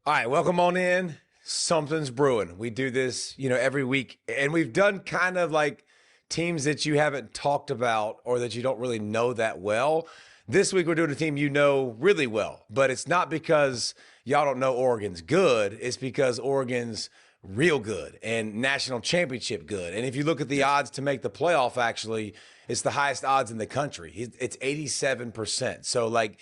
All right, welcome on in. Something's brewing. We do this, every week, and we've done kind of like teams that you haven't talked about or that you don't really know that well. This week we're doing a team you know really well, but it's not because y'all don't know Oregon's good. It's because Oregon's real good and national championship good. And if you look at the odds to make the playoff, actually, it's the highest odds in the country. It's 87%. So like,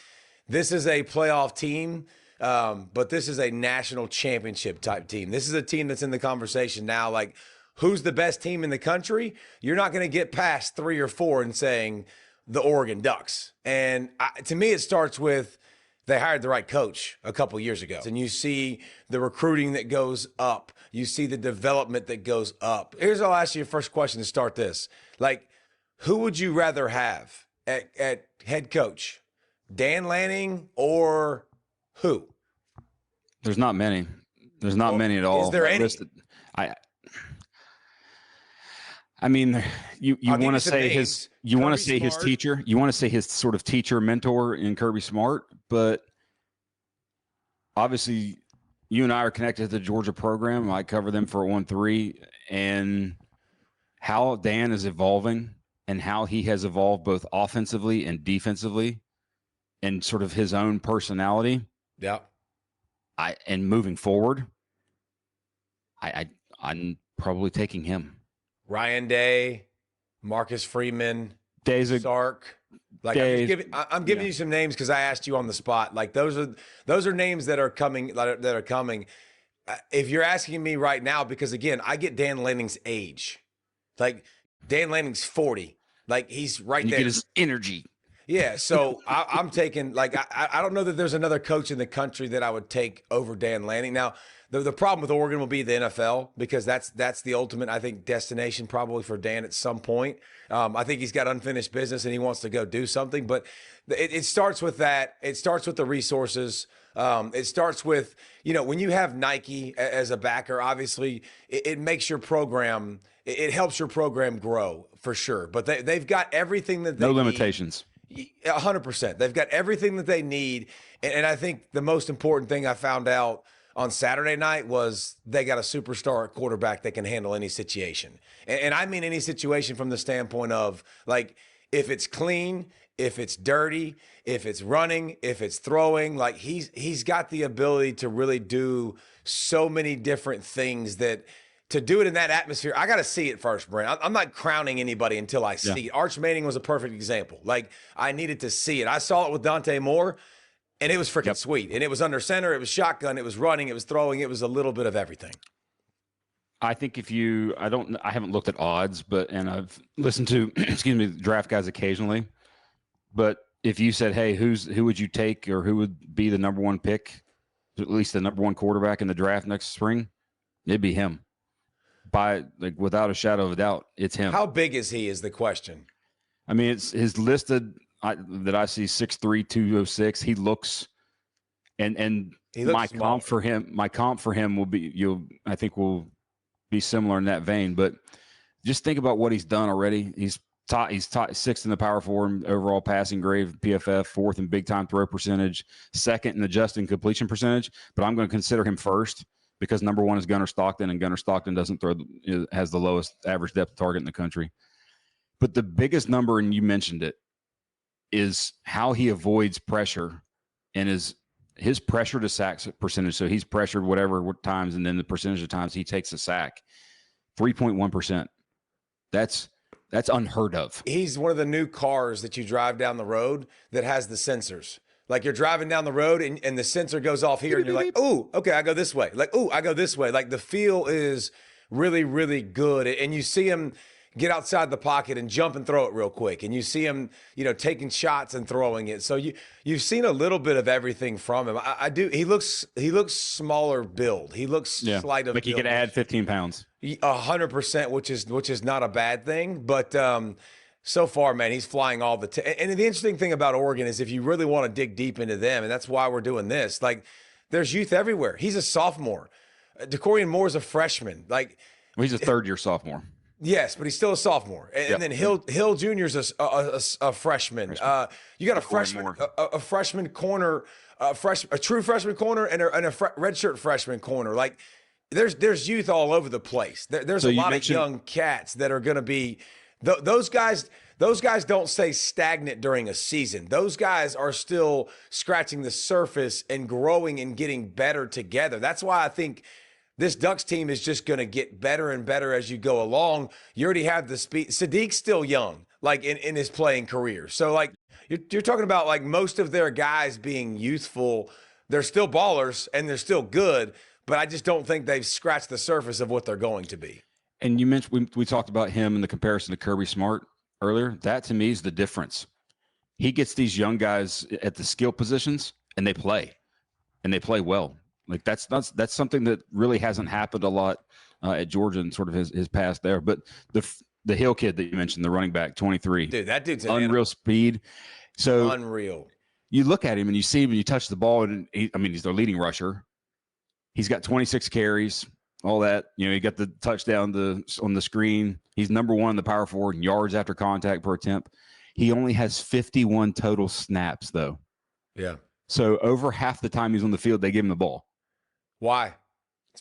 this is a playoff team. But this is a national championship type team. This is a team that's in the conversation now. Like, who's the best team in the country? You're not going to get past 3 or 4 and saying the Oregon Ducks. And to me, it starts with they hired the right coach a couple years ago. And you see the recruiting that goes up. You see the development that goes up. I'll ask you your first question to start this. Like, who would you rather have at head coach? Dan Lanning or who? There's not many. There's not many at all. Is there any? I mean, you want to say his teacher. You want to say his sort of teacher mentor in Kirby Smart, but obviously you and I are connected to the Georgia program. I cover them for 1-3, and how Dan is evolving and how he has evolved both offensively and defensively and sort of his own personality. Yeah. And moving forward, I'm probably taking him. Ryan Day, Marcus Freeman, Sark. Like, I'm giving you some names because I asked you on the spot. Like, those are names that are coming. If you're asking me right now, because again, I get Dan Lanning's age. Like, Dan Lanning's 40. Like, he's right there. You get his energy. Yeah, so I'm taking, like, I don't know that there's another coach in the country that I would take over Dan Lanning. Now, the problem with Oregon will be the NFL, because that's the ultimate, I think, destination probably for Dan at some point. I think he's got unfinished business and he wants to go do something, but it starts with that. It starts with the resources. It starts with, when you have Nike as a backer, obviously it makes your program, it helps your program grow for sure. But they've got everything that they need. No limitations. 100%. They've got everything that they need. And I think the most important thing I found out on Saturday night was they got a superstar at quarterback that can handle any situation. And I mean any situation from the standpoint of, like, if it's clean, if it's dirty, if it's running, if it's throwing, like, he's got the ability to really do so many different things that – to do it in that atmosphere, I got to see it first, Brent. I'm not crowning anybody until I see it. Arch Manning was a perfect example. Like, I needed to see it. I saw it with Dante Moore, and it was freaking sweet. And it was under center, it was shotgun, it was running, it was throwing, it was a little bit of everything. I think I haven't looked at odds, and I've listened to, draft guys occasionally. But if you said, hey, who would you take, or who would be the number one pick, at least the number one quarterback in the draft next spring, it'd be him. Without a shadow of a doubt, it's him. How big is he is the question. I mean, it's his listed that I see 6'3", 206. He looks, and he looks comp for him will be, I think will be similar in that vein. But just think about what he's done already. He's sixth in the Power 4 in overall passing grade, PFF, fourth in big time throw percentage, second in adjusted completion percentage. But I'm going to consider him first, because number one is Gunnar Stockton, and Gunnar Stockton has the lowest average depth target in the country. But the biggest number, and you mentioned it, is how he avoids pressure and his pressure to sack percentage. So he's pressured whatever times, and then the percentage of times he takes a sack, 3.1%. That's unheard of. He's one of the new cars that you drive down the road that has the sensors. Like, you're driving down the road and the sensor goes off here and you're like, ooh, okay, I go this way. Like, ooh, I go this way. Like, the feel is really, really good. And you see him get outside the pocket and jump and throw it real quick. And you see him, taking shots and throwing it. So you've seen a little bit of everything from him. I do. He looks smaller build. He looks slight of like he build. Could add 15 pounds. 100%, which is not a bad thing. But so far, man, he's flying all the time. And the interesting thing about Oregon is, if you really want to dig deep into them, and that's why we're doing this, like, there's youth everywhere. He's a sophomore. DeCorian Moore's a freshman. Like, well, he's a third-year sophomore. Yes, but he's still a sophomore. And then Hill Jr.'s a freshman. You got a freshman corner a true freshman corner and a redshirt freshman corner. Like there's youth all over the place. There's a lot of young cats that are going to be those guys. Those guys don't stay stagnant during a season. Those guys are still scratching the surface and growing and getting better together. That's why I think this Ducks team is just going to get better and better as you go along. You already have the speed. Sadiq's still young, like in his playing career. So like you're talking about like most of their guys being youthful. They're still ballers and they're still good, but I just don't think they've scratched the surface of what they're going to be. And you mentioned we talked about him in the comparison to Kirby Smart earlier. That to me is the difference. He gets these young guys at the skill positions and they play well. Like that's something that really hasn't happened a lot at Georgia and sort of his past there. But the Hill kid that you mentioned, the running back, 23, dude, that dude's unreal speed. So unreal. You look at him and you see him and you touch the ball and he's their leading rusher. He's got 26 carries. All that, he got the touchdown on the screen. He's number one in the power forward in yards after contact per attempt. He only has 51 total snaps, though. Yeah. So over half the time he's on the field, they give him the ball. Why?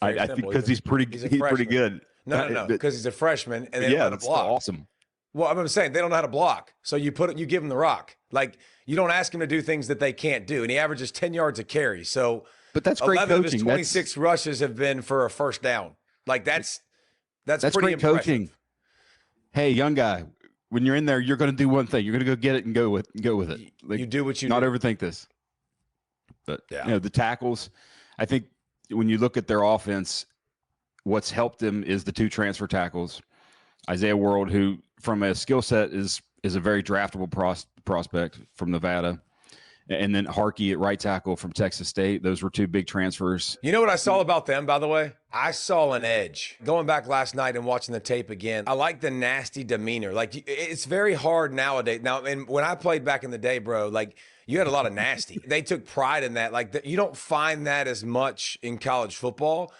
I think because he's pretty good. No, because he's a freshman and they don't know how to block. Awesome. Well, I'm saying they don't know how to block. So you give him the rock. Like you don't ask him to do things that they can't do, and he averages 10 yards a carry. So. But that's great 11 coaching. of his 26 rushes have been for a first down. Like that's pretty great impressive. Coaching. Hey, young guy, when you're in there, you're going to do one thing. You're going to go get it and go with it. Like, you do what you not do. Overthink this. But the tackles. I think when you look at their offense, what's helped them is the two transfer tackles. Isaiah World, who from a skill set is a very draftable prospect from Nevada. And then Harkey at right tackle from Texas State. Those were two big transfers. You know what I saw about them, by the way? I saw an edge. Going back last night and watching the tape again, I like the nasty demeanor. Like, it's very hard nowadays. Now, and when I played back in the day, bro, like, you had a lot of nasty. They took pride in that. Like, you don't find that as much in college football.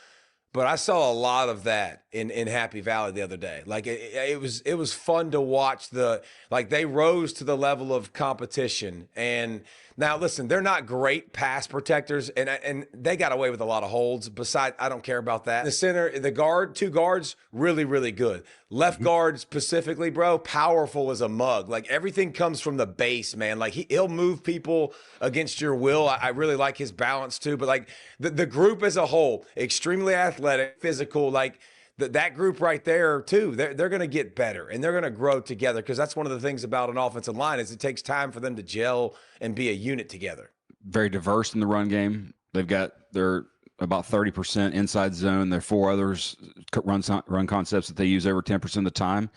But I saw a lot of that in Happy Valley the other day. Like it was fun to watch they rose to the level of competition. And now listen, they're not great pass protectors and they got away with a lot of holds. Besides, I don't care about that. The center, the guard, two guards, really, really good. Left guard specifically, bro, powerful as a mug. Like everything comes from the base, man. Like he'll move people against your will. I really like his balance too. But like the group as a whole, extremely athletic, physical, like that group right there too, they're going to get better and they're going to grow together because that's one of the things about an offensive line is it takes time for them to gel and be a unit together. Very diverse in the run game. They're about 30% inside zone. There are four others run concepts that they use over 10% of the time.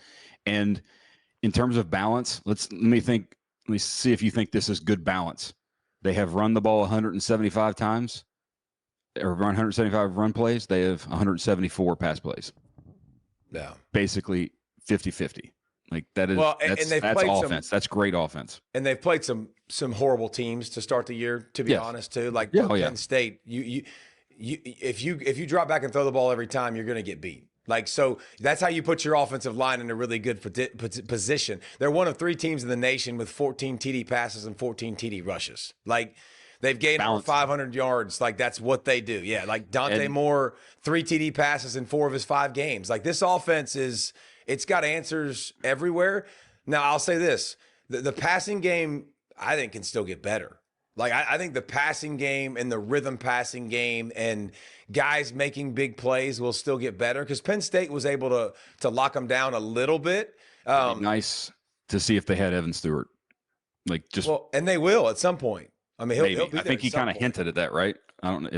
And in terms of balance, let me see if you think this is good balance. They have run the ball 175 times. Or run 175 run plays, they have 174 pass plays. Yeah. Basically 50-50. Like that is that's offense. That's great offense. And they've played some horrible teams to start the year, to be honest, too. Like Penn State, if you drop back and throw the ball every time, you're going to get beat. Like, so that's how you put your offensive line in a really good position. They're one of 3 teams in the nation with 14 TD passes and 14 TD rushes. Like, they've gained over 500 yards. Like, that's what they do. Yeah, like Dante Moore, 3 TD passes in 4 of his 5 games. Like, this offense it's got answers everywhere. Now, I'll say this. The passing game, I think, can still get better. Like, I think the passing game and the rhythm passing game and guys making big plays will still get better because Penn State was able to lock them down a little bit. It'd be nice to see if they had Evan Stewart. Like, just and they will at some point. I mean, he'll be there. I think he kind of hinted at that, right? I don't know.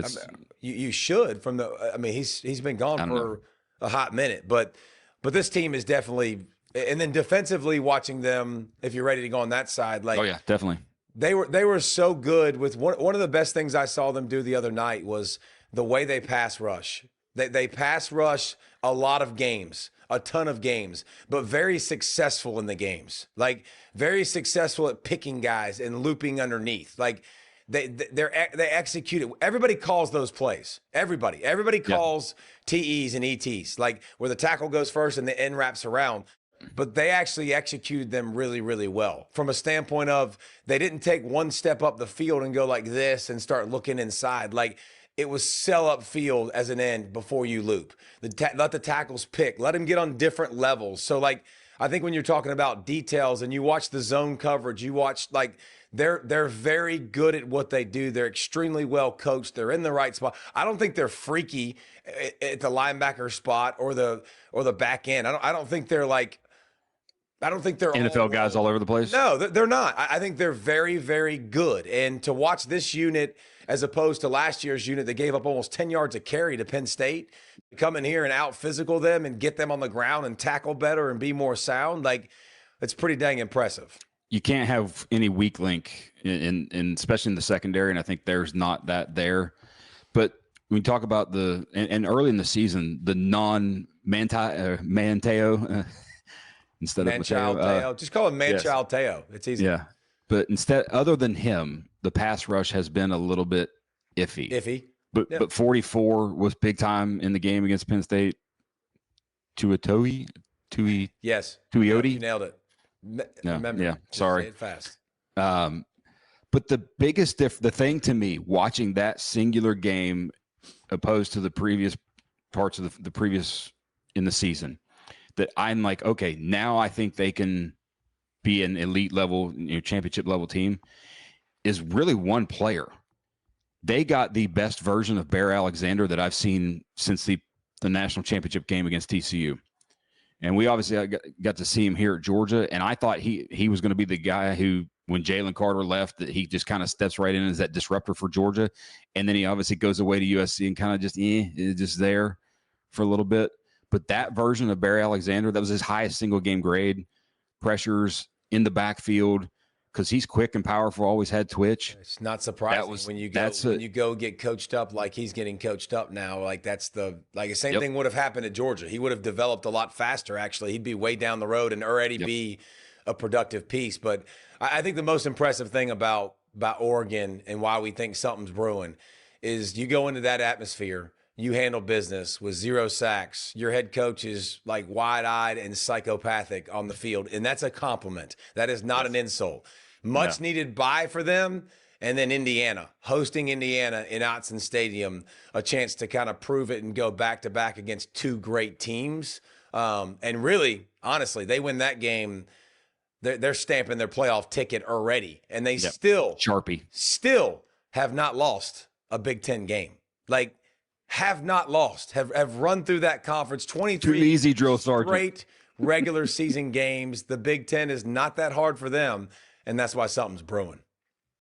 You should from the. I mean, he's been gone for a hot minute, but this team is definitely. And then defensively, watching them, if you're ready to go on that side, like definitely. They were so good with one of the best things I saw them do the other night was the way they pass rush. They pass rush a lot of games, a ton of games, but very successful in the games. Like very successful at picking guys and looping underneath. Like they execute it. Everybody calls those plays. Everybody calls TEs and ETs, like where the tackle goes first and the end wraps around. but they actually executed them really, really well from a standpoint of they didn't take one step up the field and go like this and start looking inside. Like, it was sell up field as an end before you loop. Let the tackles pick. Let them get on different levels. So, like, I think when you're talking about details and you watch the zone coverage, you watch, like, they're very good at what they do. They're extremely well coached. They're in the right spot. I don't think they're freaky at the linebacker spot or the back end. I don't think they're like, I don't think they're NFL guys all over the place. No, they're not. I think they're very, very good. And to watch this unit as opposed to last year's unit that gave up almost 10 yards a carry to Penn State, come in here and out physical them and get them on the ground and tackle better and be more sound, like, it's pretty dang impressive. You can't have any weak link in especially in the secondary, and I think there's not that there. But when you talk about and early in the season, the non-Manteo instead of Mateo, just call him Manchild Teo. It's easy. Yeah, but other than him, the pass rush has been a little bit iffy. But 44 was big time in the game against Penn State. Tuioti. Yes. Tuioti. You nailed it. Remember. Yeah. Sorry. Say it fast. But the biggest the thing to me watching that singular game opposed to the previous parts of the previous in the season, that I'm like, okay, now I think they can be an elite level, championship level team, is really one player. They got the best version of Bear Alexander that I've seen since the national championship game against TCU. And we obviously got to see him here at Georgia. And I thought he was going to be the guy who, when Jalen Carter left, that he just kind of steps right in as that disruptor for Georgia. And then he obviously goes away to USC and kind of just, is just there for a little bit. But that version of Bear Alexander, that was his highest single game grade. Pressures in the backfield, because he's quick and powerful, always had twitch. It's not surprising when you go get coached up like he's getting coached up now. Like, that's the same thing would have happened at Georgia. He would have developed a lot faster, actually. He'd be way down the road and already be a productive piece. But I think the most impressive thing about Oregon and why we think something's brewing is you go into that atmosphere, you handle business with 0 sacks. Your head coach is like wide-eyed and psychopathic on the field, and that's a compliment. That is not an insult. Much needed bye for them. And then Indiana, hosting Indiana in Autzen Stadium, a chance to kind of prove it and go back-to-back against two great teams. And really, honestly, they win that game, they're stamping their playoff ticket already. And they still have not lost a Big Ten game. Like, have not lost, have run through that conference 23 too easy, drill sergeant. Great regular season games. The Big Ten is not that hard for them, and that's why something's brewing.